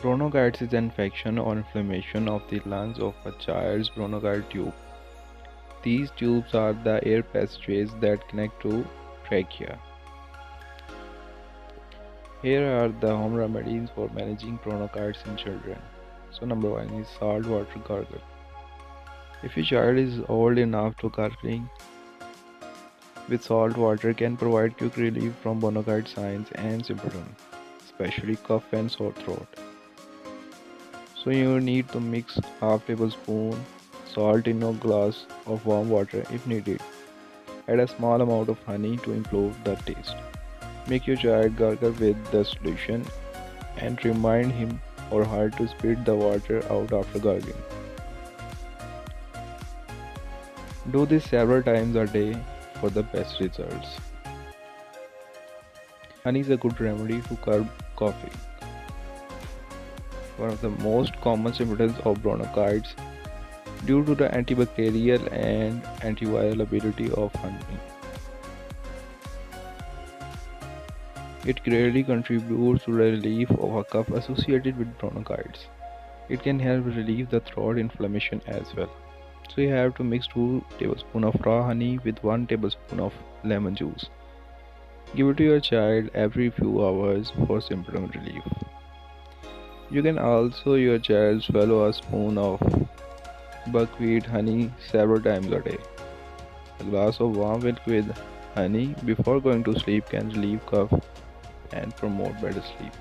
Bronchitis is an infection or inflammation of the lungs of a child's bronchial tube. These tubes are the air passageways that connect to trachea. Here are the home remedies for managing bronchitis in children. So number 1 is salt water gargle. If your child is old enough to gargling with salt water can provide quick relief from bronchitis signs and symptoms, especially cough and sore throat. So you need to mix half tablespoon salt in a glass of warm water if needed. Add a small amount of honey to improve the taste. Make your child gargle with the solution and remind him or her to spit the water out after gargling. Do this several times a day for the best results. Honey is a good remedy to curb coughing. One of the most common symptoms of bronchitis due to the antibacterial and antiviral ability of honey. It greatly contributes to the relief of a cough associated with bronchitis. It can help relieve the throat inflammation as well. So you have to mix 2 tablespoons of raw honey with 1 tablespoon of lemon juice. Give it to your child every few hours for symptom relief. You can also your child swallow a spoon of buckwheat honey several times a day. A glass of warm milk with honey before going to sleep can relieve cough and promote better sleep.